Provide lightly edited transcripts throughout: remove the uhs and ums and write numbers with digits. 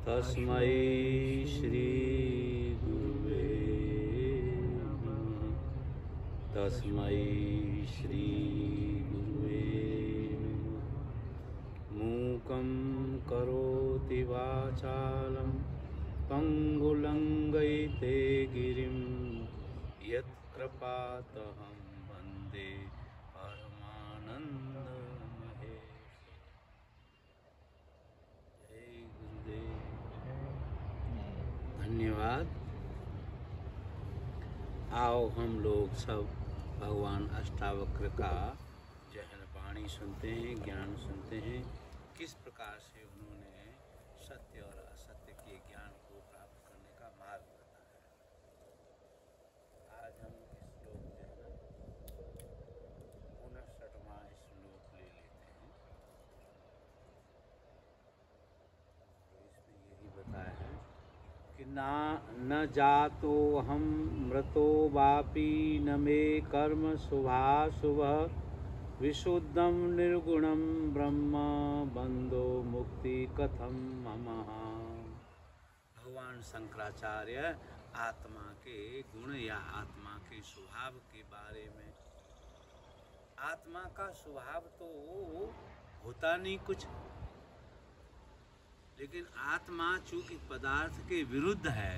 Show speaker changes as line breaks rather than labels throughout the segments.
तस्मै श्री गुरुवे नमः। तस्मै श्री गुरुवे नमः। मूकं करोति वाचालं पंगुलंघयते गिरिं यत्कृपातहं वन्दे परमानन्दमहे। जय गुरुदेव। धन्यवाद। आओ हम लोग सब भगवान अष्टावक्र का जो है वाणी सुनते हैं, ज्ञान सुनते हैं, किस प्रकार से उन्होंने सत्य और असत्य के ज्ञान को प्राप्त करने का मार्ग बताया। आज हम इस श्लोक जो है ना 59वां श्लोक ले लेते हैं। इसमें यही बताया है कि न जातो हम मृतो वापि न मे कर्म शुभाशुभः विशुद्धं निर्गुणं ब्रह्म बंधो मुक्ति कथम मम। भगवान शंकराचार्य आत्मा के गुण या आत्मा के स्वभाव के बारे में, आत्मा का स्वभाव तो होता नहीं कुछ, लेकिन आत्मा चूंकि पदार्थ के विरुद्ध है,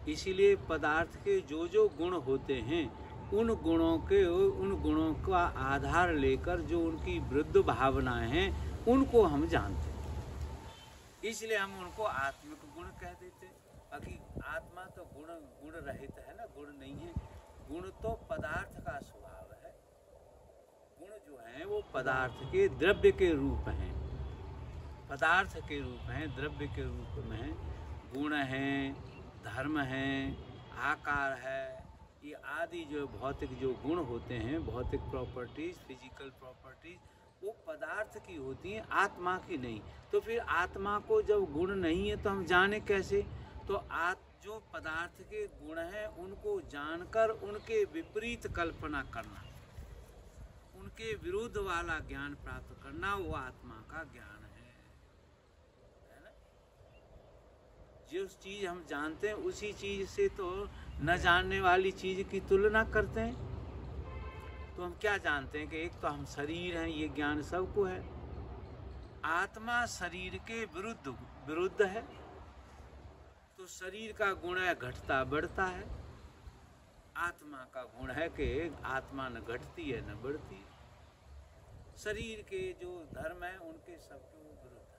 इसीलिए पदार्थ के जो जो गुण होते हैं उन गुणों का आधार लेकर जो उनकी विरुद्ध भावनाएं हैं उनको हम जानते हैं, इसलिए हम उनको आत्मिक गुण कह देते हैं। बाकी आत्मा तो गुण रहित है ना, गुण नहीं है। गुण तो पदार्थ का स्वभाव है। गुण जो हैं वो पदार्थ के द्रव्य के रूप हैं, पदार्थ के रूप हैं, द्रव्य के रूप में हैं। गुण हैं, धर्म हैं, आकार है, ये आदि जो भौतिक जो गुण होते हैं, भौतिक प्रॉपर्टीज, फिजिकल प्रॉपर्टीज, वो पदार्थ की होती हैं, आत्मा की नहीं। तो फिर आत्मा को जब गुण नहीं है तो हम जाने कैसे? तो जो पदार्थ के गुण हैं उनको जानकर उनके विपरीत कल्पना करना, उनके विरुद्ध वाला ज्ञान प्राप्त करना, वो आत्मा का ज्ञान है ना। जिस चीज हम जानते हैं उसी चीज से तो न जानने वाली चीज की तुलना करते हैं। तो हम क्या जानते हैं कि एक तो हम शरीर हैं, ये ज्ञान सबको है। आत्मा शरीर के विरुद्ध है, तो शरीर का गुण है घटता बढ़ता है। आत्मा का गुण है कि आत्मा न घटती है न बढ़ती है। शरीर के जो धर्म है उनके सबके वो विरुद्ध है।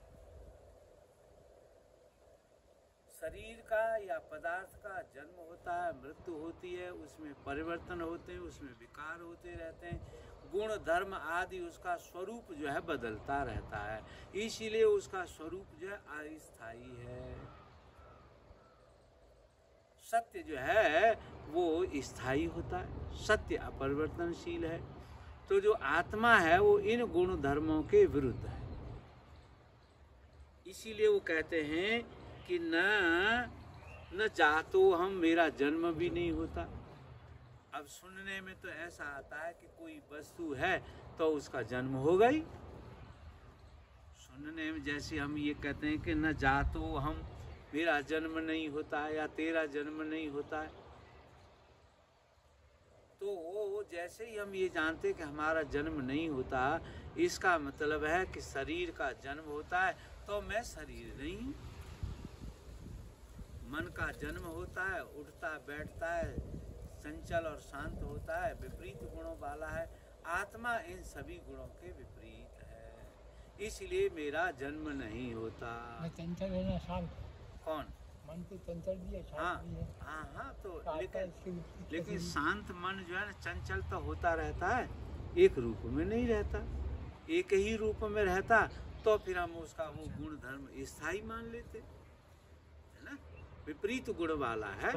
शरीर का या पदार्थ का जन्म होता है, मृत्यु होती है, उसमें परिवर्तन होते हैं, उसमें विकार होते रहते हैं। गुण धर्म आदि उसका स्वरूप जो है बदलता रहता है, इसीलिए उसका स्वरूप जो है अस्थायी है। सत्य जो है वो स्थायी होता है, सत्य अपरिवर्तनशील है। तो जो आत्मा है वो इन गुण धर्मों के विरुद्ध है। इसीलिए वो कहते हैं कि न जातो हम, मेरा जन्म भी नहीं होता। अब सुनने में तो ऐसा आता है कि कोई वस्तु है तो उसका जन्म होगा ही। सुनने में जैसे हम ये कहते हैं कि न जातो हम, मेरा जन्म नहीं होता है या तेरा जन्म नहीं होता है, तो जैसे ही हम ये जानते हैं कि हमारा जन्म नहीं होता, इसका मतलब है कि शरीर का जन्म होता है तो मैं शरीर नहीं हूँ। मन का जन्म होता है, उठता बैठता है, चंचल और शांत होता है, विपरीत गुणों वाला है। आत्मा इन सभी गुणों के विपरीत है, इसलिए मेरा जन्म नहीं होता।
चंचल है ना, शांत।
कौन?
मन तो चंचल भी है, शांत भी है।
हाँ तो लेकिन शांत मन जो है ना, चंचल तो होता रहता है, एक रूप में नहीं रहता। एक ही रूप में रहता तो फिर हम उसका वो गुण धर्म स्थायी मान लेते है ना। विपरीत गुण वाला है,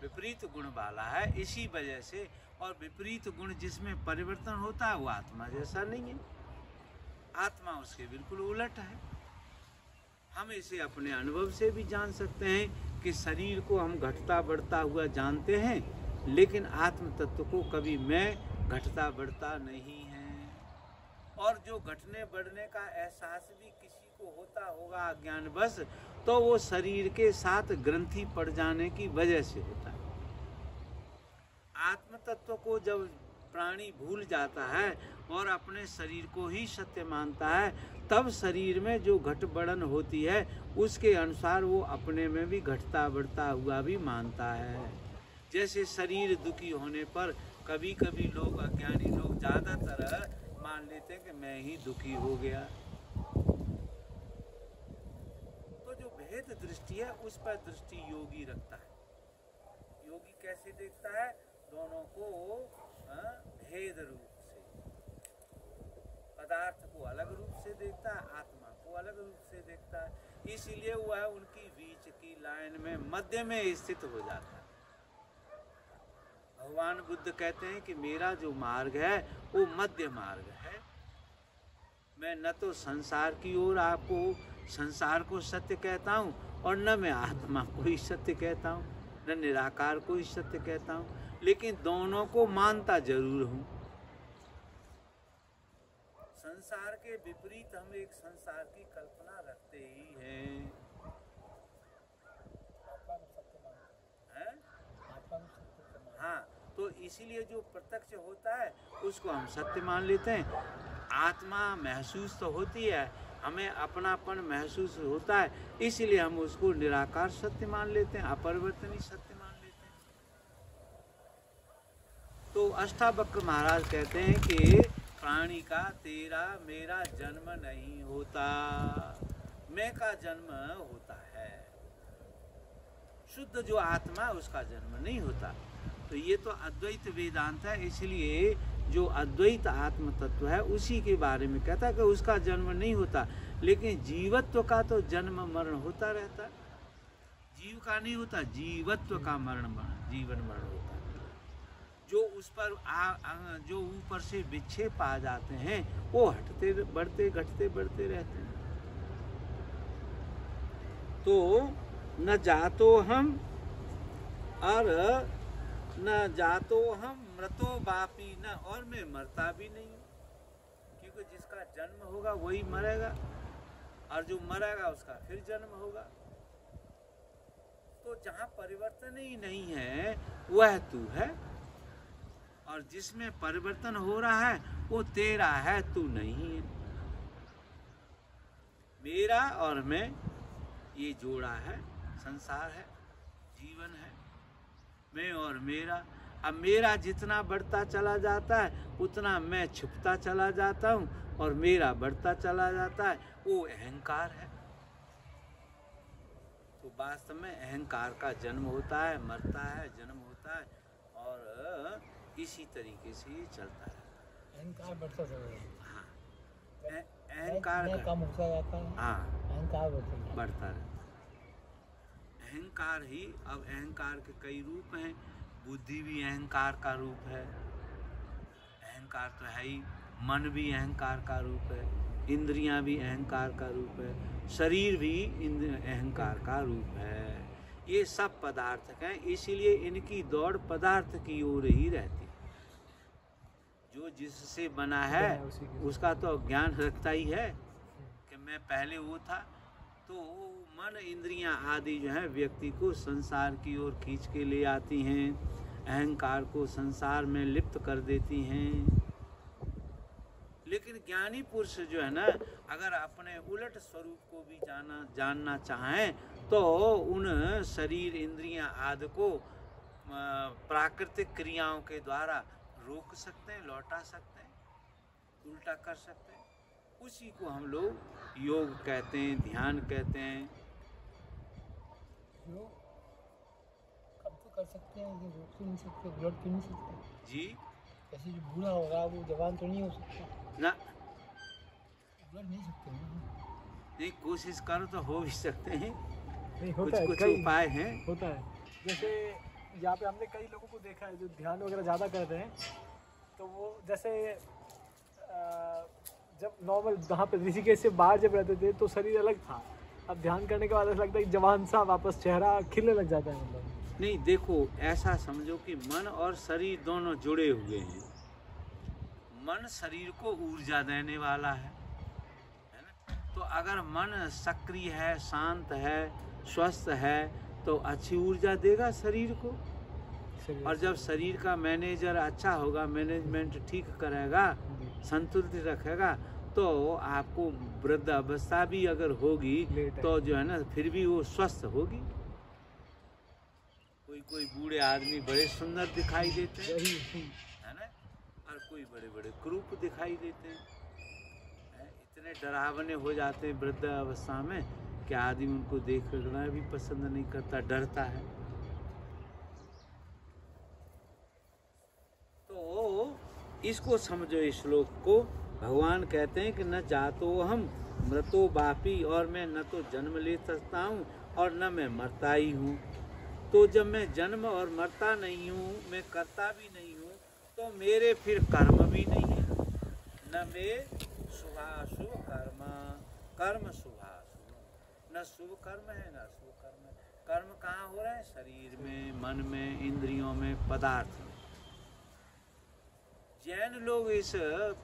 विपरीत गुण वाला है, इसी वजह से। और विपरीत गुण जिसमें परिवर्तन होता है वो आत्मा जैसा नहीं है, आत्मा उसके बिल्कुल उलट है। हम इसे अपने अनुभव से भी जान सकते हैं कि शरीर को हम घटता बढ़ता हुआ जानते हैं, लेकिन आत्म तत्व को कभी मैं घटता बढ़ता नहीं है। और जो घटने बढ़ने का एहसास भी किसी को उसको होता होगा अज्ञान बस, तो वो शरीर के साथ ग्रंथि पड़ जाने की वजह से होता है। आत्म तत्व को जब प्राणी भूल जाता है और अपने शरीर को ही सत्य मानता है, तब शरीर में जो घट बढ़न होती है उसके अनुसार वो अपने में भी घटता बढ़ता हुआ भी मानता है। जैसे शरीर दुखी होने पर कभी कभी लोग, अज्ञानी लोग ज्यादातर मान लेते हैं कि मैं ही दुखी हो गया। तो जो भेद दृष्टि है उस पर दृष्टि योगी रखता है। योगी कैसे देखता है? दोनों को भेद रूप से, पदार्थ को अलग रूप से देखता है, आत्मा को अलग रूप से देखता है। इसीलिए वह उनकी बीच की लाइन में मध्य में स्थित हो जाता है। भगवान बुद्ध कहते हैं कि मेरा जो मार्ग है वो मध्य मार्ग है। मैं न तो संसार की ओर आपको संसार को सत्य कहता हूँ और न मैं आत्मा को ही सत्य कहता हूँ, न निराकार को ही सत्य कहता हूँ, लेकिन दोनों को मानता जरूर हूँ। संसार के विपरीत हम एक संसार की कल्पना रखते ही हैं। हाँ, तो इसीलिए जो प्रत्यक्ष होता है उसको हम सत्य मान लेते हैं। आत्मा महसूस तो होती है, हमें अपनापन महसूस होता है, इसलिए हम उसको निराकार सत्य मान लेते हैं, अपरिवर्तनीय सत्य मान लेते हैं। तो अष्टावक्र महाराज कहते हैं कि प्राणी का तेरा मेरा जन्म नहीं होता, मैं का जन्म होता है। शुद्ध जो आत्मा उसका जन्म नहीं होता। तो ये तो अद्वैत वेदांत है, इसलिए जो अद्वैत आत्म तत्व है उसी के बारे में कहता है कि उसका जन्म नहीं होता, लेकिन जीवत्व का तो जन्म मरण होता रहता। जीव का नहीं होता, जीवत्व का मरण जीवन मरण होता। जो उस पर जो ऊपर से विक्षेप आ जाते हैं वो हटते बढ़ते घटते बढ़ते रहते हैं। तो न जातो हम और न जातो हम मृतो बापी न, और मैं मरता भी नहीं हूँ, क्योंकि जिसका जन्म होगा वही मरेगा और जो मरेगा उसका फिर जन्म होगा। तो जहाँ परिवर्तन ही नहीं है वह तू है, और जिसमें परिवर्तन हो रहा है वो तेरा है, तू नहीं है। मेरा और मैं ये जोड़ा है, संसार है, जीवन है, मैं और मेरा। अब मेरा जितना बढ़ता चला जाता है उतना मैं छुपता चला जाता हूँ और मेरा बढ़ता चला जाता है, वो अहंकार है। तो वास्तव में अहंकार का जन्म होता है, मरता है, जन्म होता है, और इसी तरीके से ये चलता है।
अहंकार बढ़ता चला जाता है।
हाँ, अहंकार
कम होता जाता है।
हाँ,
अहंकार
बढ़ता रहता है। अहंकार ही, अब अहंकार के कई रूप हैं। बुद्धि भी अहंकार का रूप है, अहंकार तो है ही। मन भी अहंकार का रूप है, इंद्रियां भी अहंकार का रूप है, शरीर भी अहंकार का रूप है। ये सब पदार्थ हैं, इसीलिए इनकी दौड़ पदार्थ की ओर ही रहती है। जो जिससे बना है उसका तो ज्ञान रखता ही है कि मैं पहले वो था। तो मन इंद्रियां आदि जो है व्यक्ति को संसार की ओर खींच के ले आती हैं, अहंकार को संसार में लिप्त कर देती हैं। लेकिन ज्ञानी पुरुष जो है ना, अगर अपने उलट स्वरूप को भी जानना चाहें तो उन शरीर इंद्रियां आदि को प्राकृतिक क्रियाओं के द्वारा रोक सकते हैं, लौटा सकते हैं, उल्टा कर सकते हैं। उसी को हम लोग योग कहते हैं, ध्यान कहते हैं।
योग कब तो कर सकते हैं, लेकिन रोक तो नहीं सकते, उलट तो नहीं सकते
जी।
जैसे जो बूढ़ा हो रहा है वो जवान तो नहीं हो सकता
ना,
उलट नहीं सकते ना।
नहीं, कोशिश करो तो हो भी सकते हैं।
नहीं
कुछ
होता है,
कुछ
कई
उपाय हैं।
होता है। जैसे यहाँ पे हमने कई लोगों को देखा है जो ध्यान वगैरह ज़्यादा करते हैं, तो वो जैसे जब नॉर्मल वहाँ पे ऋषिकेश से बाहर जब रहते थे तो शरीर अलग था, अब ध्यान करने के बाद ऐसा लगता है कि जवान सा वापस चेहरा खिलने लग जाता है। मतलब
नहीं, देखो ऐसा समझो कि मन और शरीर दोनों जुड़े हुए हैं। मन शरीर को ऊर्जा देने वाला है ना, तो अगर मन सक्रिय है, शांत है, स्वस्थ है, तो अच्छी ऊर्जा देगा शरीर को। और जब शरीर का मैनेजर अच्छा होगा, मैनेजमेंट ठीक करेगा, संतुलित रखेगा, तो आपको वृद्ध अवस्था भी अगर होगी तो जो है ना फिर भी वो स्वस्थ होगी। कोई कोई बूढ़े आदमी बड़े सुंदर दिखाई देते हैं, है ना, और कोई बड़े बड़े क्रूप दिखाई देते हैं, इतने डरावने हो जाते हैं वृद्ध अवस्था में कि आदमी उनको देखना भी पसंद नहीं करता, डरता है। तो इसको समझो, इस श्लोक को। भगवान कहते हैं कि न जातो हम मृतो बापी, और मैं न तो जन्म ले सकता हूँ और न मैं मरता ही हूँ। तो जब मैं जन्म और मरता नहीं हूँ, मैं करता भी नहीं हूँ, तो मेरे फिर कर्म भी नहीं है। न मैं शुभाशुभ कर्म शुभाशुभ, न शुभ कर्म है न शुभ कर्म है। कर्म कहाँ हो रहा है? शरीर में, मन में, इंद्रियों में, पदार्थ में। जैन लोग इस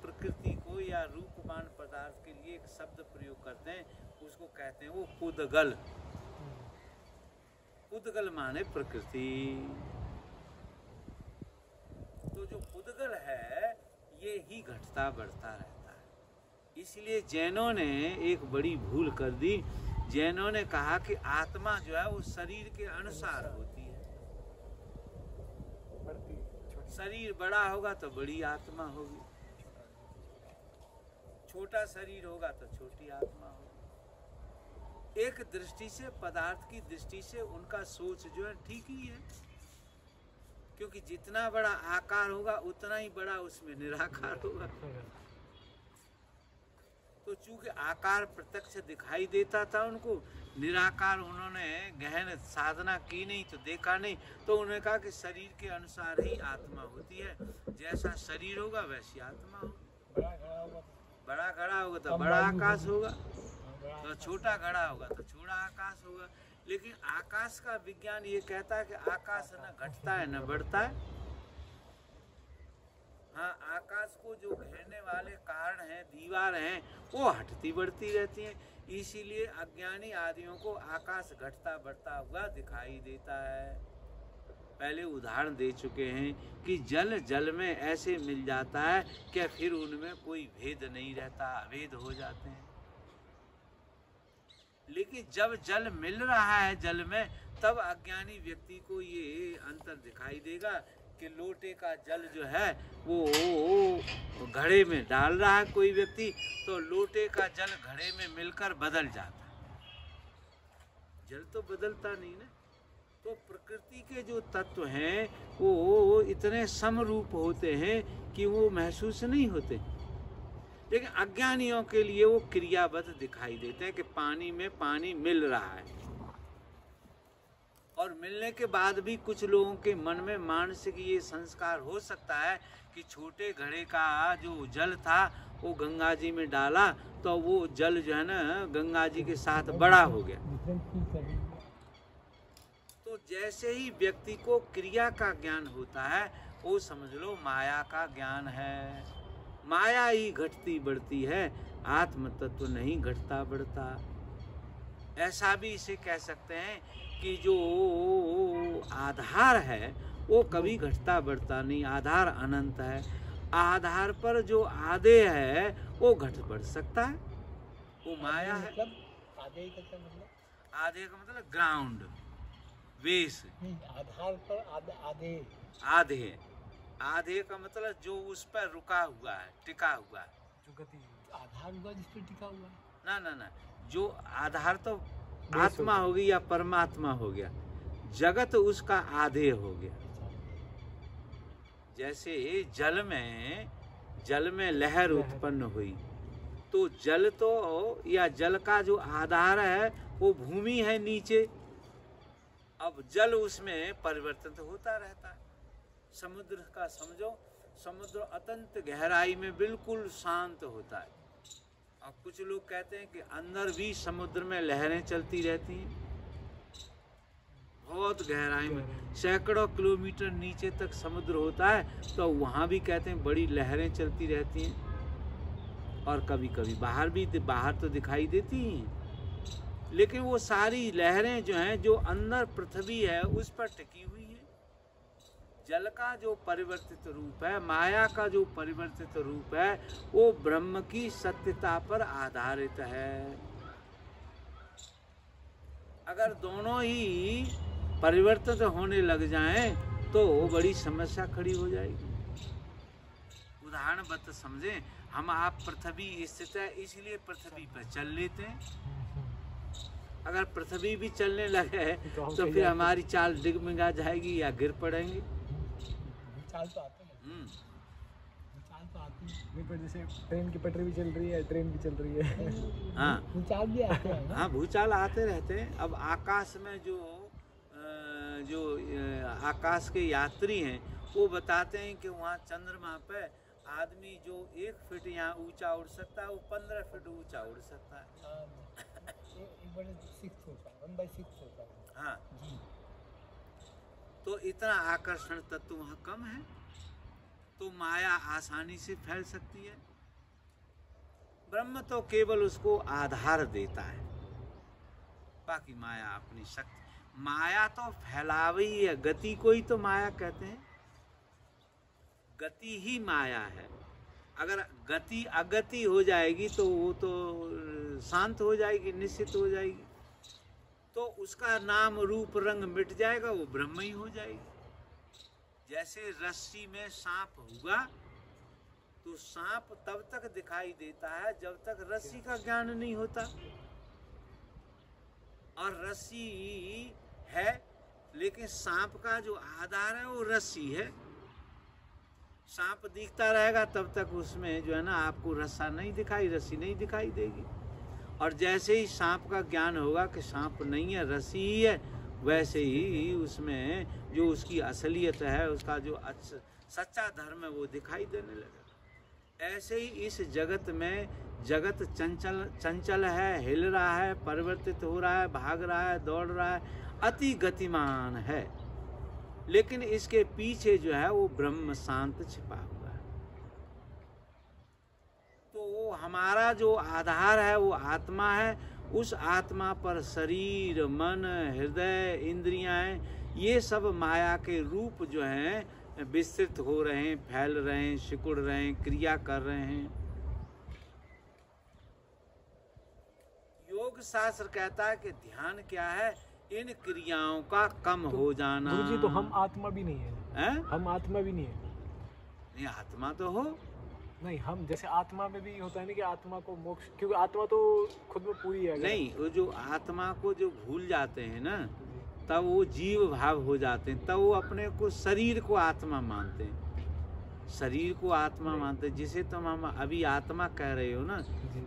प्रकृति को या रूपवान पदार्थ के लिए एक शब्द प्रयोग करते हैं, उसको कहते हैं वो पुद्गल। पुद्गल माने प्रकृति। तो जो पुद्गल है ये ही घटता बढ़ता रहता है। इसलिए जैनों ने एक बड़ी भूल कर दी। जैनों ने कहा कि आत्मा जो है वो शरीर के अनुसार होती है। शरीर बड़ा होगा तो बड़ी आत्मा होगी, छोटा शरीर होगा तो छोटी आत्मा होगी। एक दृष्टि से, पदार्थ की दृष्टि से उनका सोच जो है ठीक ही है, क्योंकि जितना बड़ा आकार होगा उतना ही बड़ा उसमें निराकार होगा। तो चूंकि आकार प्रत्यक्ष दिखाई देता था उनको, निराकार उन्होंने गहन साधना की नहीं तो देखा नहीं, तो उन्होंने कहा कि शरीर के अनुसार ही आत्मा होती है। जैसा शरीर होगा वैसी आत्मा होगी। बड़ा घड़ा होगा तो बड़ा आकाश होगा, तो छोटा घड़ा होगा तो छोटा आकाश होगा। लेकिन आकाश का विज्ञान ये कहता है कि आकाश न घटता है न बढ़ता है। हाँ, आकाश को जो घेरने वाले कारण हैं, दीवार हैं, वो हटती बढ़ती रहती हैं। इसीलिए अज्ञानी आदियों को आकाश घटता बढ़ता हुआ दिखाई देता है। पहले उदाहरण दे चुके हैं कि जल जल में ऐसे मिल जाता है कि फिर उनमें कोई भेद नहीं रहता, अभेद हो जाते हैं। लेकिन जब जल मिल रहा है जल में, तब अज्ञानी व्यक्ति को ये अंतर दिखाई देगा कि लोटे का जल जो है वो घड़े में डाल रहा है कोई व्यक्ति, तो लोटे का जल घड़े में मिलकर बदल जाता है। जल तो बदलता नहीं ना। तो प्रकृति के जो तत्व हैं वो इतने समरूप होते हैं कि वो महसूस नहीं होते। लेकिन अज्ञानियों के लिए वो क्रियाबद्ध दिखाई देते हैं कि पानी में पानी मिल रहा है, और मिलने के बाद भी कुछ लोगों के मन में मानसिक ये संस्कार हो सकता है कि छोटे घड़े का जो जल था वो गंगा जी में डाला तो वो जल जो है ना गंगा जी के साथ बड़ा हो गया। तो जैसे ही व्यक्ति को क्रिया का ज्ञान होता है, वो समझ लो माया का ज्ञान है। माया ही घटती बढ़ती है, आत्म तत्व नहीं घटता बढ़ता। ऐसा भी इसे कह सकते हैं कि जो आधार है वो कभी घटता बढ़ता नहीं, आधार अनंत है। आधार पर जो आधे है वो घट बढ़ सकता है, वो माया है।
आधे का मतलब?
आधे का मतलब ग्राउंड, बेस।
आधार पर आधे।
आधे, आधे का मतलब जो उस पर रुका हुआ है, टिका हुआ है।
जो गति आधार हुआ जिस पर टिका हुआ है।
ना ना ना, जो आधार तो आत्मा हो गई या परमात्मा हो गया, जगत उसका आधे हो गया। जैसे जल में लहर उत्पन्न हुई, तो जल तो या जल का जो आधार है वो भूमि है नीचे। अब जल उसमें परिवर्तन तो होता रहता है। समुद्र का समझो, समुद्र अत्यंत गहराई में बिल्कुल शांत होता है। अब कुछ लोग कहते हैं कि अंदर भी समुद्र में लहरें चलती रहती हैं, बहुत गहराई में, सैकड़ों किलोमीटर नीचे तक समुद्र होता है, तो वहाँ भी कहते हैं बड़ी लहरें चलती रहती हैं। और कभी कभी बाहर तो दिखाई देती ही हैं। लेकिन वो सारी लहरें जो हैं, जो अंदर पृथ्वी है उस पर टिकी हुई है। जल का जो परिवर्तित रूप है, माया का जो परिवर्तित रूप है, वो ब्रह्म की सत्यता पर आधारित है। अगर दोनों ही परिवर्तित होने लग जाएं तो बड़ी समस्या खड़ी हो जाएगी। उदाहरण बत समझें, हम आप पृथ्वी स्थित है इसलिए पृथ्वी पर चल लेते हैं। अगर पृथ्वी भी चलने लगे तो फिर हमारी चाल डिगमिगा जाएगी या गिर पड़ेंगे।
चाल तो आते हैं, चाल तो आती है। नहीं, पर जैसे ट्रेन की पटरी भी चल रही है, ट्रेन भी चल रही है।
हाँ,
भूचाल भी आते हैं ना?
हाँ, भूचाल आते रहते हैं। अब आकाश में जो आकाश के यात्री हैं वो बताते हैं कि वहाँ चंद्रमा पे आदमी जो 1 फीट यहाँ ऊंचा उड़ सकता है, वो 15 फीट ऊंचा उड़ सकता है।
1/6 होता है, 1/6 होता है।
हाँ, तो इतना आकर्षण तत्व वहाँ कम है, तो माया आसानी से फैल सकती है। ब्रह्म तो केवल उसको आधार देता है, बाकी माया अपनी शक्ति। माया तो फैलावी है, गति को ही तो माया कहते हैं। गति ही माया है। अगर गति अगति हो जाएगी तो वो तो शांत हो जाएगी, निश्चित हो जाएगी, तो उसका नाम रूप रंग मिट जाएगा, वो ब्रह्म ही हो जाएगी। जैसे रस्सी में सांप होगा तो सांप तब तक दिखाई देता है जब तक रस्सी का ज्ञान नहीं होता। और रस्सी है, लेकिन सांप का जो आधार है वो रस्सी है। सांप दिखता रहेगा तब तक उसमें जो है ना आपको रस्सा नहीं दिखाई, रस्सी नहीं दिखाई देगी। और जैसे ही सांप का ज्ञान होगा कि सांप नहीं है, रस्सी ही है, वैसे ही उसमें जो उसकी असलियत है, उसका जो सच्चा धर्म है वो दिखाई देने लगेगा। ऐसे ही इस जगत में जगत चंचल है, हिल रहा है, परिवर्तित हो रहा है, भाग रहा है, दौड़ रहा है, अति गतिमान है, लेकिन इसके पीछे जो है वो ब्रह्म शांत छिपा हुआ है। तो हमारा जो आधार है वो आत्मा है। उस आत्मा पर शरीर, मन, हृदय, इंद्रियां, ये सब माया के रूप जो हैं विस्तृत हो रहे हैं, फैल रहे हैं, सिकुड़ रहे हैं, क्रिया कर रहे हैं। योग शास्त्र कहता है कि ध्यान क्या है, इन क्रियाओं का कम हो जाना।
गुरुजी, तो हम आत्मा भी नहीं है? हम आत्मा भी नहीं है?
नहीं, आत्मा तो हो।
नहीं, हम जैसे आत्मा में भी होता है ना कि आत्मा को मोक्ष, क्योंकि आत्मा तो खुद में पूरी है।
नहीं, वो जो आत्मा को जो भूल जाते हैं ना, तब वो जीव भाव हो जाते हैं, तब वो अपने को शरीर को आत्मा मानते हैं। शरीर को आत्मा मानते हैं, जिसे तुम हम अभी आत्मा कह रहे हो ना,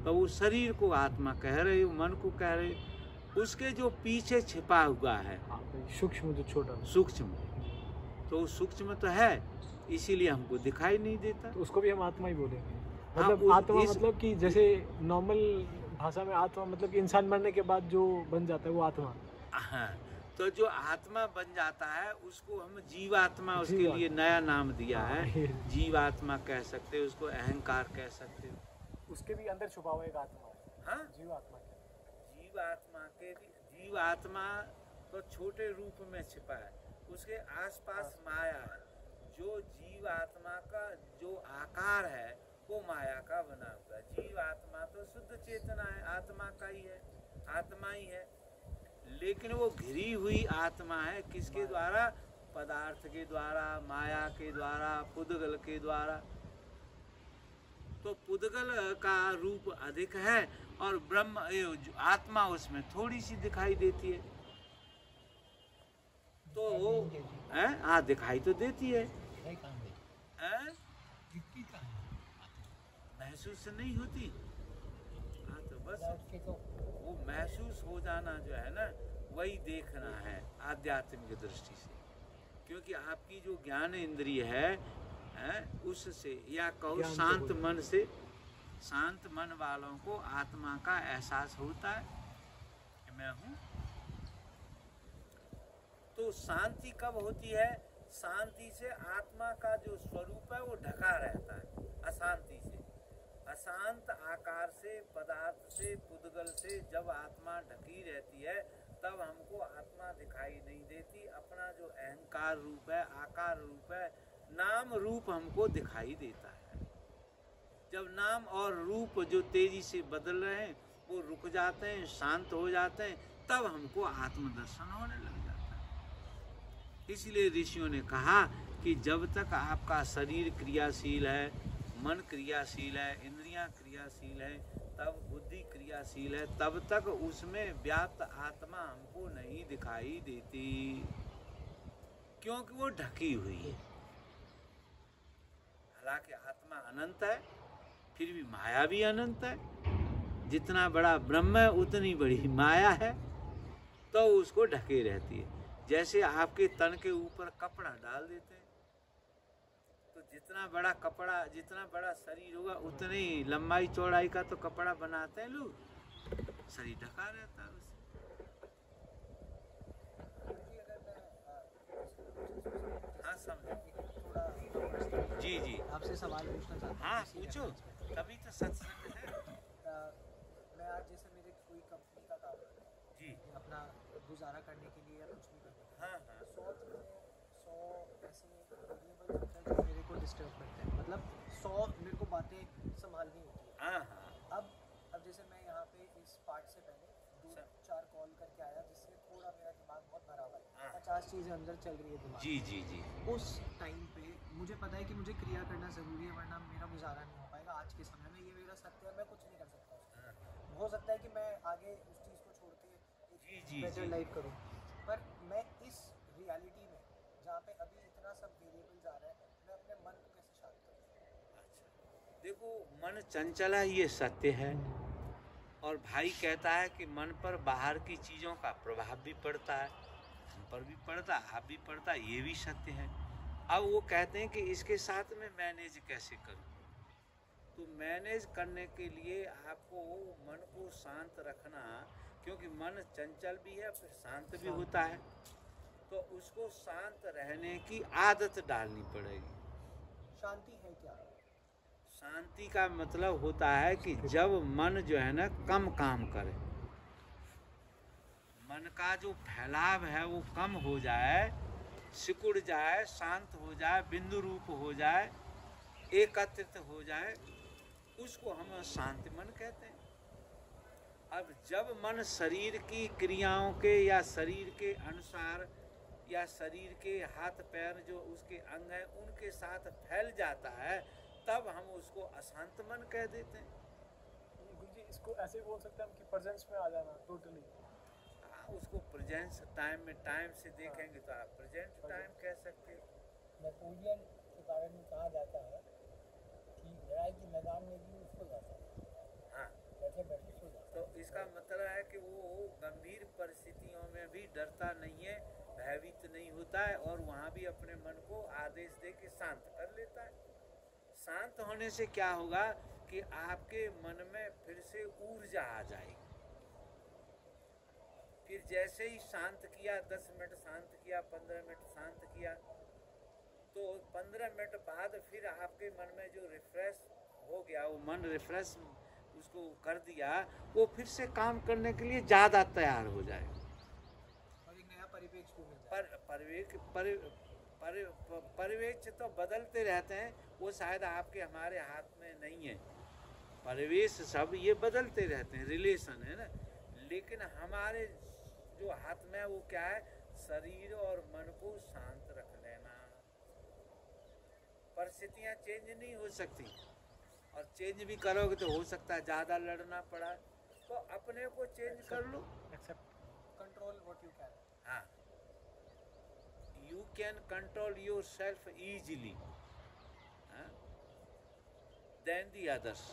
तो वो शरीर को आत्मा कह रहे हो, मन को कह रहे हो। उसके जो पीछे छिपा हुआ है
सूक्ष्म, जो छोटा
सूक्ष्म, तो सूक्ष्म तो है, इसीलिए हमको दिखाई नहीं देता,
तो उसको भी हम आत्मा ही बोलेंगे। मतलब आत्मा मतलब कि जैसे नॉर्मल भाषा में आत्मा मतलब कि इंसान मरने के बाद जो बन जाता है वो आत्मा।
हाँ, तो जो आत्मा बन जाता है उसको हम जीवात्मा, उसके लिए नया नाम दिया है, जीवात्मा कह सकते हो, उसको अहंकार कह सकते हो।
उसके भी अंदर छुपा हुआ एक आत्मा है। हाँ, जीवात्मा जीवात्मा तो छोटे रूप में छिपा है, उसके आसपास माया है। जो जीवात्मा का जो आकार है वो माया का बना हुआ है। जीवात्मा तो शुद्ध चेतना है, आत्मा का ही है, आत्मा ही है, लेकिन वो घिरी हुई आत्मा है। किसके द्वारा? पदार्थ के द्वारा, माया के द्वारा, पुद्गल के द्वारा। तो पुद्गल का रूप अधिक है और ब्रह्म आत्मा उसमें थोड़ी सी दिखाई देती है। तो हाँ, दिखाई तो देती है, महसूस नहीं होती। हाँ, तो बस वो महसूस हो जाना जो है ना, वही देखना है आध्यात्मिक दृष्टि से। क्योंकि आपकी जो ज्ञान इंद्रिय है उससे, या कहो शांत मन से, शांत मन वालों को आत्मा का एहसास होता है कि मैं हूँ। तो शांति कब होती है? शांति से आत्मा का जो स्वरूप है वो ढका रहता है अशांति से। अशांत आकार से, पदार्थ से, पुद्गल से जब आत्मा ढकी रहती है तब हमको आत्मा दिखाई नहीं देती। अपना जो अहंकार रूप है, आकार रूप है, नाम रूप हमको दिखाई देता है। जब नाम और रूप जो तेजी से बदल रहे हैं वो रुक जाते हैं, शांत हो जाते हैं, तब हमको आत्मदर्शन होने लग जाता है। इसलिए ऋषियों ने कहा कि जब तक आपका शरीर क्रियाशील है, मन क्रियाशील है, इंद्रियां क्रियाशील है, तब बुद्धि क्रियाशील है, तब तक उसमें व्याप्त आत्मा हमको नहीं दिखाई देती, क्योंकि वो ढकी हुई है। हालांकि आत्मा अनंत है, फिर भी माया भी अनंत है। जितना बड़ा ब्रह्म है उतनी बड़ी माया है, तो उसको ढके रहती है। जैसे आपके तन के ऊपर कपड़ा डाल देते हैं, तो जितना बड़ा कपड़ा, जितना बड़ा शरीर होगा उतनी लंबाई चौड़ाई का तो कपड़ा बनाते हैं लोग, शरीर ढका रहता है उससे। हाँ समझे। जी जी,
आपसे सवाल पूछना चाहता हूँ।
हाँ पूछो, तभी तो सत्संग है।
मैं आज जैसे मेरे कोई कंपनी का काम है
जी,
अपना गुजारा करने के लिए या कुछ भी करने के लिए,
हाँ हाँ,
100 ऐसे वेरिएबल्स होते हैं जो मेरे को डिस्टर्ब करते हैं। मतलब 100 मेरे को बातें संभालनी होती है।
हाँ हाँ,
अब जैसे मैं यहाँ पे इस पार्ट से पहले 2-4 कॉल करके आया, जिससे थोड़ा मेरा दिमाग बहुत भरा हुआ है, 50 चीज़ें अंदर चल रही है दिमाग।
जी जी जी,
उस टाइम पे मुझे पता है कि मुझे क्रिया करना ज़रूरी है, वरना मेरा गुजारा नहीं हो पाएगा आज के समय में। ये मेरा सत्य है, मैं कुछ नहीं कर सकता उसमें। हो सकता है कि मैं आगे उस चीज़ को छोड़ के
जी
एक
जी
बेटर
जी।
लाइफ करूँ, पर मैं इस रियलिटी में जहाँ पे अभी इतना सब वेरिएबल्स आ रहा है, मैं अपने मन को कैसे शांत करूँ?
अच्छा, देखो मन चंचल है, ये सत्य है। और भाई कहता है कि मन पर बाहर की चीज़ों का प्रभाव भी पड़ता है, हम पर भी पड़ता है, आप भी पड़ता है, ये भी सत्य है। अब वो कहते हैं कि इसके साथ में मैनेज कैसे करूं। तो मैनेज करने के लिए आपको मन को शांत रखना, क्योंकि मन चंचल भी है फिर शांत भी होता है, तो उसको शांत रहने की आदत डालनी पड़ेगी।
शांति है क्या?
शांति का मतलब होता है कि जब मन जो है ना कम काम करे, मन का जो फैलाव है वो कम हो जाए, सिकुड़ जाए, शांत हो जाए, बिंदु रूप हो जाए, एकत्रित हो जाए, उसको हम शांति मन कहते हैं। अब जब मन शरीर की क्रियाओं के या शरीर के अनुसार या शरीर के हाथ पैर जो उसके अंग हैं उनके साथ फैल जाता है, तब हम उसको अशांत मन कह देते हैं।
गुरुजी इसको ऐसे बोल सकते हैं हम कि प्रेजेंस में आ जाना टोटली।
उसको प्रेजेंस टाइम में, टाइम से देखेंगे तो आप प्रेजेंट टाइम कह सकते हो।
नेपोलियन के बारे में कहा जाता है कि लड़ाई के मैदान में भी उसको जाता है,
हाँ,
बैठे बैठे सो जाता
तो इसका मतलब है कि वो गंभीर परिस्थितियों में भी डरता नहीं है, भयभीत नहीं होता है, और वहाँ भी अपने मन को आदेश दे के शांत कर लेता है। शांत होने से क्या होगा कि आपके मन में फिर से ऊर्जा आ जाएगी। फिर जैसे ही शांत किया, 10 मिनट शांत किया, 15 मिनट शांत किया, तो 15 मिनट बाद फिर आपके मन में जो रिफ्रेश हो गया, वो मन रिफ्रेश उसको कर दिया, वो फिर से काम करने के लिए ज़्यादा तैयार हो जाए।
और एक नया परिपेक्ष को मिल जाए।
परिवेश तो बदलते रहते हैं, वो शायद आपके हमारे हाथ में नहीं है। परिवेश सब ये बदलते रहते हैं, रिलेशन है ना, लेकिन हमारे जो हाथ में है वो क्या है, शरीर और मन को शांत रख लेना। परिस्थितियाँ चेंज नहीं हो सकती, और चेंज भी करोगे तो हो सकता है ज़्यादा लड़ना पड़ा, तो अपने को चेंज कर लो।
Accept control what you can.
हाँ, you can control yourself easily than the others।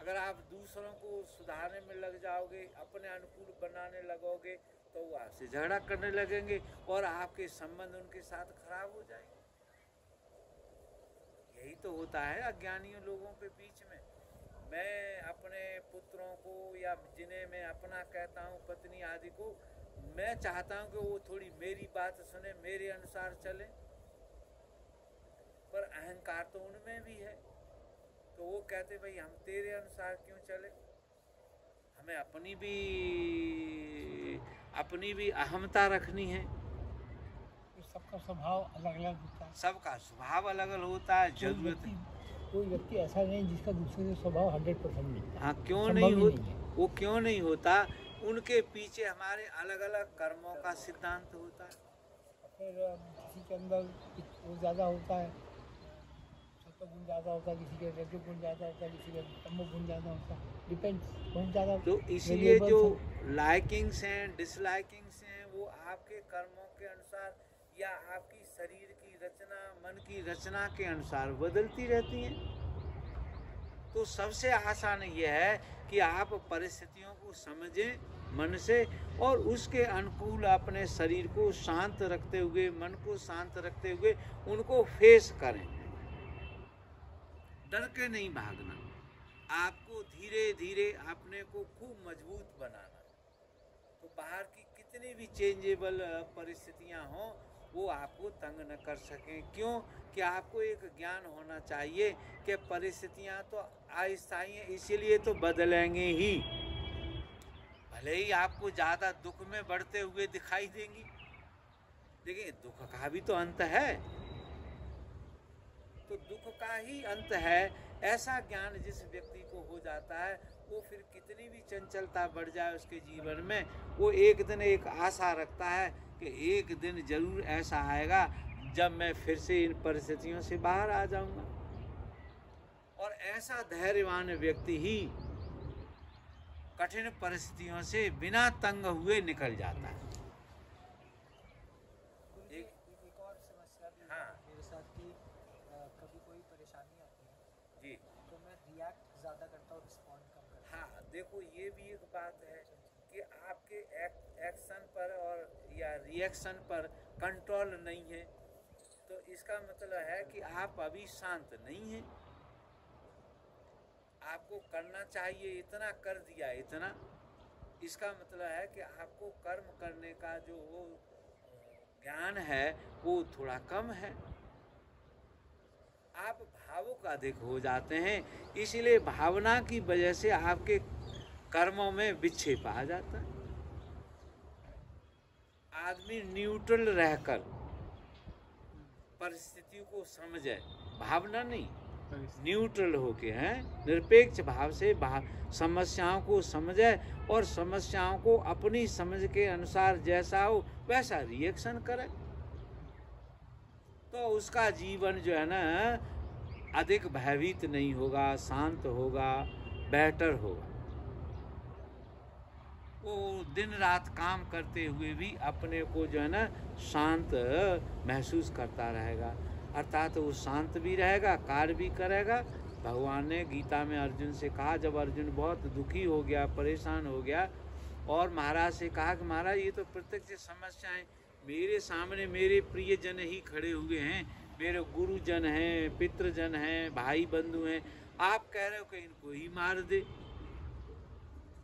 अगर आप दूसरों को सुधारने में लग जाओगे, अपने अनुकूल बनाने लगोगे, तो वो आपसे झगड़ा करने लगेंगे और आपके संबंध उनके साथ खराब हो जाएंगे। यही तो होता है अज्ञानियों लोगों के बीच में। मैं अपने पुत्रों को या जिन्हें मैं अपना कहता हूँ, पत्नी आदि को, मैं चाहता हूँ कि वो थोड़ी मेरी बात सुने, मेरे अनुसार चले, पर अहंकार तो उनमें भी है, तो वो कहते भाई हम तेरे अनुसार क्यों चले, हमें अपनी भी अहमता रखनी है।
तो सबका स्वभाव अलग अलग होता है।
सबका स्वभाव अलग अलग होता है। जरूरत
कोई व्यक्ति ऐसा नहीं जिसका दूसरे से स्वभाव 100% मिलता है।
हाँ, क्यों
संभव
नहीं
ही
होता?
नहीं है।
वो क्यों नहीं होता? उनके पीछे हमारे अलग अलग कर्मों का सिद्धांत होता है।
फिर किसी के अंदर वो ज़्यादा होता है, सत्वगुण ज़्यादा होता है, किसी के रजोगुण ज़्यादा होता है, किसी के तमोगुण ज़्यादा होता है, डिपेंड्स बहुत ज़्यादा।
तो इसलिए जो लाइकिंग्स हैं, डिसलाइकिंग्स हैं, वो आपके कर्मों के अनुसार या आपकी शरीर की रचना, मन की रचना के अनुसार बदलती रहती हैं। तो सबसे आसान ये है कि आप परिस्थितियों को समझें मन से और उसके अनुकूल अपने शरीर को शांत रखते हुए, मन को शांत रखते हुए उनको फेस करें। डर के नहीं भागना, आपको धीरे धीरे अपने को खूब मजबूत बनाना। तो बाहर की कितनी भी चेंजेबल परिस्थितियां हों, वो आपको तंग न कर सकें। क्यों? कि आपको एक ज्ञान होना चाहिए कि परिस्थितियां तो अस्थायी हैं, इसीलिए तो बदलेंगे ही। भले ही आपको ज़्यादा दुख में बढ़ते हुए दिखाई देंगी, लेकिन दुख का भी तो अंत है। तो दुख का ही अंत है, ऐसा ज्ञान जिस व्यक्ति को हो जाता है, वो फिर कितनी भी चंचलता बढ़ जाए उसके जीवन में, वो एक दिन एक आशा रखता है कि एक दिन जरूर ऐसा आएगा जब मैं फिर से इन परिस्थितियों से बाहर आ जाऊंगा। और ऐसा धैर्यवान व्यक्ति ही कठिन परिस्थितियों से बिना तंग हुए निकल जाता है।
एक और समस्या भी
हाँ।
है मेरे साथ कि कभी कोई परेशानी आती है
जी
तो मैं रिएक्ट ज़्यादा करता हूँ, रिस्पॉन्ड कम करता हूँ।
हाँ, देखो ये भी एक बात है कि आपके एक्शन पर और या रिएक्शन पर कंट्रोल नहीं है। तो इसका मतलब है कि आप अभी शांत नहीं हैं। आपको करना चाहिए इतना, कर दिया इतना, इसका मतलब है कि आपको कर्म करने का जो वो ज्ञान है वो थोड़ा कम है। आप भावुक अधिक हो जाते हैं, इसीलिए भावना की वजह से आपके कर्मों में विक्षेप आ जाता है। आदमी न्यूट्रल रहकर परिस्थितियों को समझे, भावना नहीं, न्यूट्रल होके हैं, निरपेक्ष भाव से समस्याओं को समझे और समस्याओं को अपनी समझ के अनुसार जैसा हो वैसा रिएक्शन करे, तो उसका जीवन जो है ना अधिक भयभीत नहीं होगा, शांत होगा, बेहतर होगा। वो दिन रात काम करते हुए भी अपने को जो है ना शांत महसूस करता रहेगा, अर्थात वो शांत भी रहेगा, कार्य भी करेगा। भगवान ने गीता में अर्जुन से कहा, जब अर्जुन बहुत दुखी हो गया, परेशान हो गया और महाराज से कहा कि महाराज ये तो प्रत्यक्ष समस्याएं, मेरे सामने मेरे प्रियजन ही खड़े हुए हैं, मेरे गुरुजन हैं, पितृजन हैं, भाई बंधु हैं, आप कह रहे हो कि इनको ही मार दे,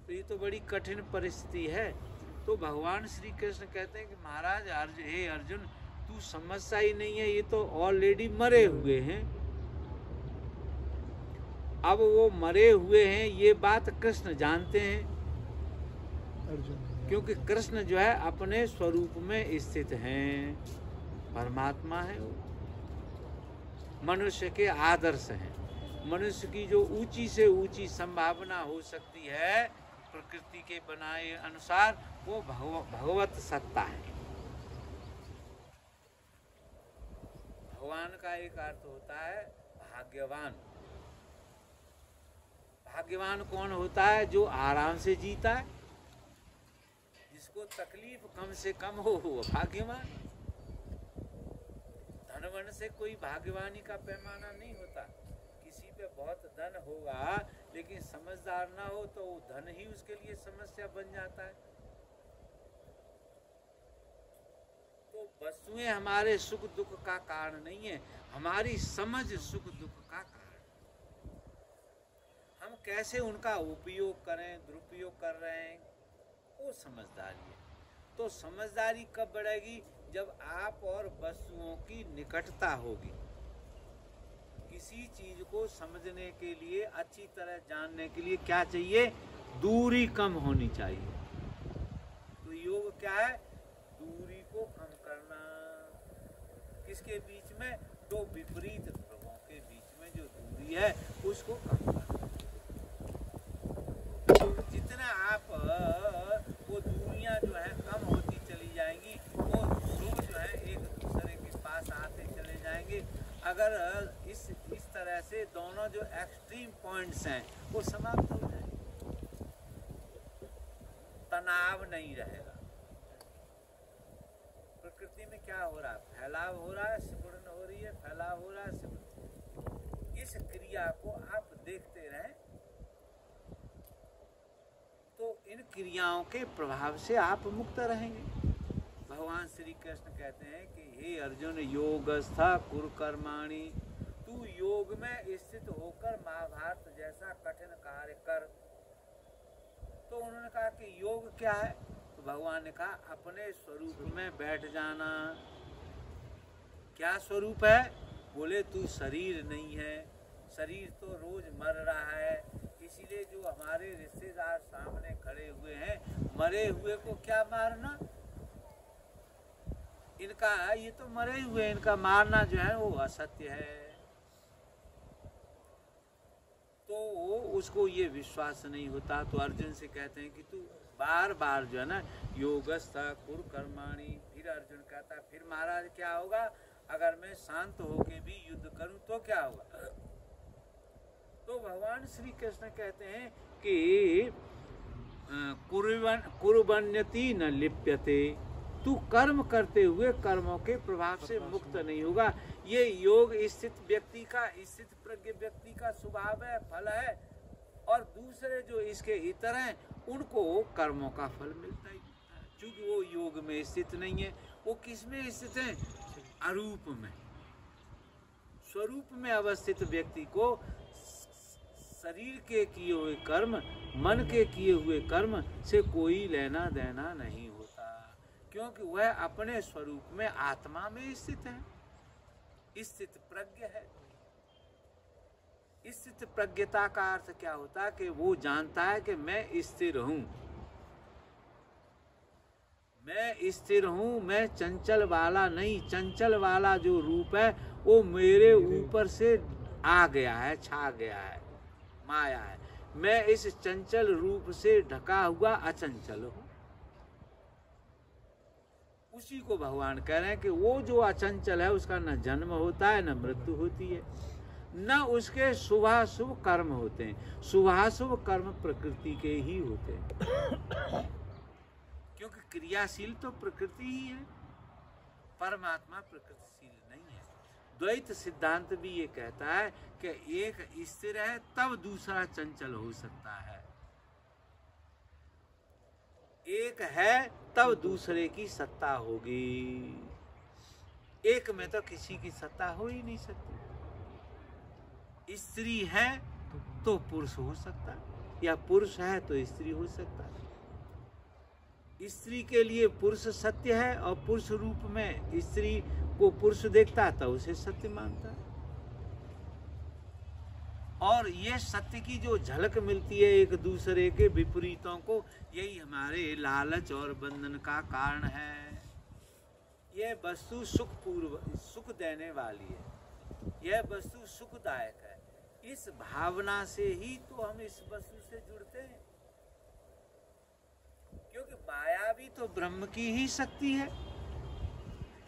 तो ये तो बड़ी कठिन परिस्थिति है। तो भगवान श्री कृष्ण कहते हैं कि महाराज हे अर्जुन, तू समझता ही नहीं है, ये तो ऑलरेडी मरे हुए हैं। अब वो मरे हुए हैं ये बात कृष्ण जानते हैं, क्योंकि कृष्ण जो है अपने स्वरूप में स्थित हैं, परमात्मा है, वो मनुष्य के आदर्श हैं। मनुष्य की जो ऊंची से ऊंची संभावना हो सकती है प्रकृति के बनाए अनुसार, वो भगवत सत्ता है। भगवान का एक अर्थ होता है भाग्यवान। भाग्यवान कौन होता है? जो आराम से जीता है, जिसको तकलीफ कम से कम हो, वो भाग्यवान। धनवन से कोई भाग्यवानी का पैमाना नहीं होता। किसी पे बहुत धन होगा लेकिन समझदार ना हो तो वो धन ही उसके लिए समस्या बन जाता है। तो वस्तुएं हमारे सुख दुख का कारण नहीं है, हमारी समझ सुख दुख का कारण। हम कैसे उनका उपयोग करें, दुरुपयोग कर रहे हैं, वो समझदारी है। तो समझदारी कब बढ़ेगी? जब आप और वस्तुओं की निकटता होगी,
किसी चीज को समझने के लिए, अच्छी तरह जानने के लिए क्या चाहिए? दूरी कम होनी चाहिए। तो योग क्या है? दूरी को कम करना। किसके बीच में? दो विपरीत ध्रुवों के बीच में जो दूरी है उसको कम करना। तो जितना आप वो दूरियां जो है कम होती चली जाएंगी, वो ध्रुव जो है एक दूसरे के पास आते चले जाएंगे। अगर इस तरह से दोनों जो एक्सट्रीम पॉइंट्स हैं वो समाप्त हो जाएंगे, तनाव नहीं रहेगा। प्रकृति में क्या हो रहा है? फैलाव हो रहा है, सिकुड़न हो रही है, फैलाव हो रहा है, सिकुड़न। इस क्रिया को आप देखते रहें तो इन क्रियाओं के प्रभाव से आप मुक्त रहेंगे। भगवान श्री कृष्ण कहते हैं कि हे अर्जुन, योगस्था कुरु कर्माणि, तू योग में स्थित होकर महाभारत जैसा कठिन कार्य कर। तो उन्होंने कहा कि योग क्या है? तो भगवान ने कहा अपने स्वरूप में बैठ जाना। क्या स्वरूप है? बोले तू शरीर नहीं है, शरीर तो रोज मर रहा है, इसीलिए जो हमारे रिश्तेदार सामने खड़े हुए हैं, मरे हुए को क्या मारना? इनका ये तो मरे हुए, इनका मारना जो है वो असत्य है। तो उसको ये विश्वास नहीं होता। तो अर्जुन से कहते हैं कि तू बार बार जो है ना योगस्था कुरु कर्माणि। फिर अर्जुन कहता है फिर महाराज क्या होगा अगर मैं शांत होके भी युद्ध करूं तो क्या होगा? तो भगवान श्री कृष्ण कहते हैं कि कुर्वन्यति न लिप्यते, तू कर्म करते हुए कर्मों के प्रभाव से मुक्त नहीं होगा। ये योग स्थित व्यक्ति का, स्थित प्रज्ञ व्यक्ति का स्वभाव है, फल है। और दूसरे जो इसके इतर हैं उनको कर्मों का फल मिलता ही मिलता है, क्योंकि वो योग में स्थित नहीं है। वो किस में स्थित है? अरूप में। स्वरूप में अवस्थित व्यक्ति को शरीर के किए हुए कर्म, मन के किए हुए कर्म से कोई लेना देना नहीं होता, क्योंकि वह अपने स्वरूप में आत्मा में स्थित है, स्थित प्रज्ञ है। स्थित प्रज्ञता का अर्थ क्या होता है? कि वो जानता है कि मैं स्थिर हूं, मैं स्थिर हूं, मैं चंचल वाला नहीं। चंचल वाला जो रूप है वो मेरे ऊपर से आ गया है, छा गया है, माया है। मैं इस चंचल रूप से ढका हुआ अचंचल हूं। उसी को भगवान कह रहे हैं कि वो जो अचंचल है उसका न जन्म होता है न मृत्यु होती है, न उसके शुभाशुभ कर्म होते हैं। शुभाशुभ कर्म प्रकृति के ही होते हैं, क्योंकि क्रियाशील तो प्रकृति ही है, परमात्मा प्रकृतिशील नहीं है। द्वैत सिद्धांत भी ये कहता है कि एक स्थिर है तब दूसरा चंचल हो सकता है, एक है तब दूसरे की सत्ता होगी। एक में तो किसी की सत्ता हो ही नहीं सकती। स्त्री है तो पुरुष हो सकता है, या पुरुष है तो स्त्री हो सकता है। स्त्री के लिए पुरुष सत्य है, और पुरुष रूप में स्त्री को पुरुष देखता है तो उसे सत्य मानता है। और ये सत्य की जो झलक मिलती है एक दूसरे के विपरीतों को, यही हमारे लालच और बंधन का कारण है। यह वस्तु सुख देने वाली है, यह वस्तु सुखदायक है। इस भावना से ही तो हम इस वस्तु से जुड़ते हैं, क्योंकि माया भी तो ब्रह्म की ही शक्ति है।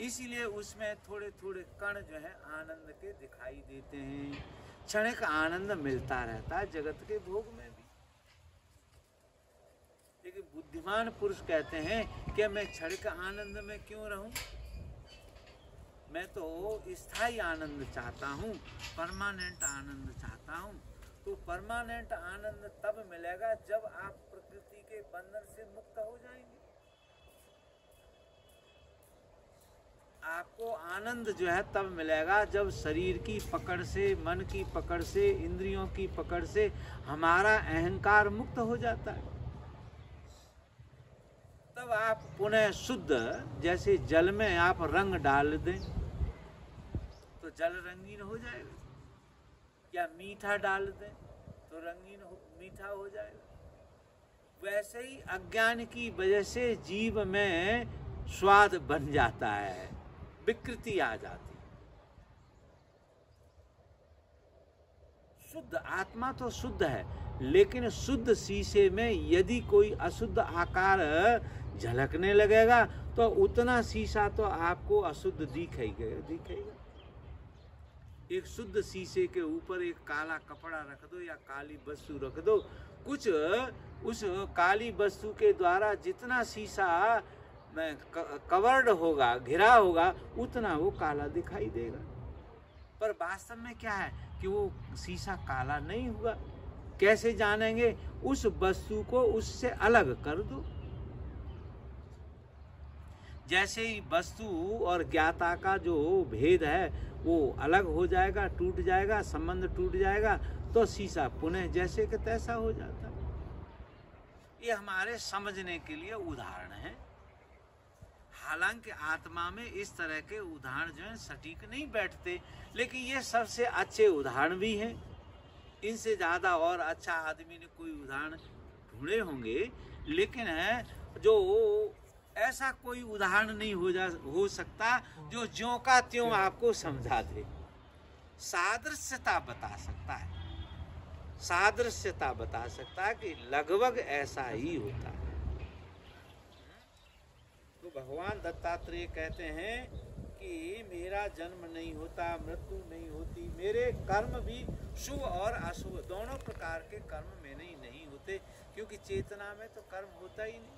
इसीलिए उसमें थोड़े थोड़े कण जो है आनंद के दिखाई देते हैं। क्षणिक आनंद मिलता रहता है जगत के भोग में भी, लेकिन बुद्धिमान पुरुष कहते हैं कि मैं क्षणिक आनंद में क्यों रहूं, मैं तो स्थायी आनंद चाहता हूँ, परमानेंट आनंद चाहता हूँ। तो परमानेंट आनंद तब मिलेगा जब आप प्रकृति के बंधन से मुक्त हो जाएंगे। आपको आनंद जो है तब मिलेगा जब शरीर की पकड़ से, मन की पकड़ से, इंद्रियों की पकड़ से हमारा अहंकार मुक्त हो जाता है। तब आप पुनः शुद्ध, जैसे जल में आप रंग डाल दें तो जल रंगीन हो जाएगा।
या मीठा डाल दें तो मीठा हो जाएगा। वैसे ही अज्ञान की वजह से जीव में स्वाद बन जाता है, विकृति आ जाती है। शुद्ध आत्मा तो शुद्ध है, लेकिन शुद्ध शीशे में यदि कोई अशुद्ध आकार झलकने लगेगा तो उतना शीशा तो आपको अशुद्ध दिखेगा। एक शुद्ध शीशे के ऊपर एक काला कपड़ा रख दो या काली वस्तु रख दो, कुछ उस काली वस्तु के द्वारा जितना शीशा में कवर्ड होगा, घिरा होगा, उतना वो काला दिखाई देगा। पर वास्तव में क्या है कि वो शीशा काला नहीं हुआ। कैसे जानेंगे? उस वस्तु को उससे अलग कर दो। जैसे ही वस्तु और ज्ञाता का जो भेद है वो अलग हो जाएगा, टूट जाएगा, संबंध टूट जाएगा, तो शीशा पुनः जैसे कि तैसा हो जाता है। ये हमारे समझने के लिए उदाहरण है। हालांकि आत्मा में इस तरह के उदाहरण जो है सटीक नहीं बैठते, लेकिन ये सबसे अच्छे उदाहरण भी हैं। इनसे ज़्यादा और अच्छा आदमी ने कोई उदाहरण ढूंढे होंगे, लेकिन जो ऐसा कोई उदाहरण नहीं हो सकता जो ज्यों का त्यों आपको समझा दे। सादृश्यता बता सकता है, सादृश्यता बता सकता है कि लगभग ऐसा ही होता है। तो भगवान दत्तात्रेय कहते हैं कि मेरा जन्म नहीं होता, मृत्यु नहीं होती, मेरे कर्म भी शुभ और अशुभ दोनों प्रकार के कर्म में नहीं होते, क्योंकि चेतना में तो कर्म होता ही नहीं।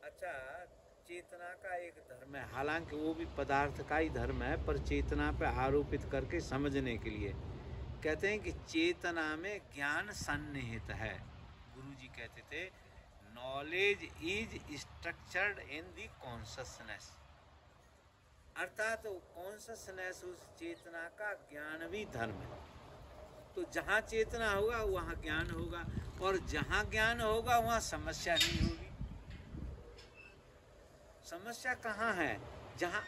अच्छा, चेतना का एक धर्म है, हालांकि वो भी पदार्थ का ही धर्म है, पर चेतना पे आरोपित करके समझने के लिए कहते हैं कि चेतना में ज्ञान सन्निहित है। गुरुजी कहते थे knowledge is structured in the consciousness, अर्थात तो कॉन्शसनेस उस चेतना का ज्ञान भी धर्म है। तो जहाँ चेतना होगा वहाँ ज्ञान होगा, और जहाँ ज्ञान होगा वहाँ समस्या नहीं होगी। समस्या कहाँ है? जहाँ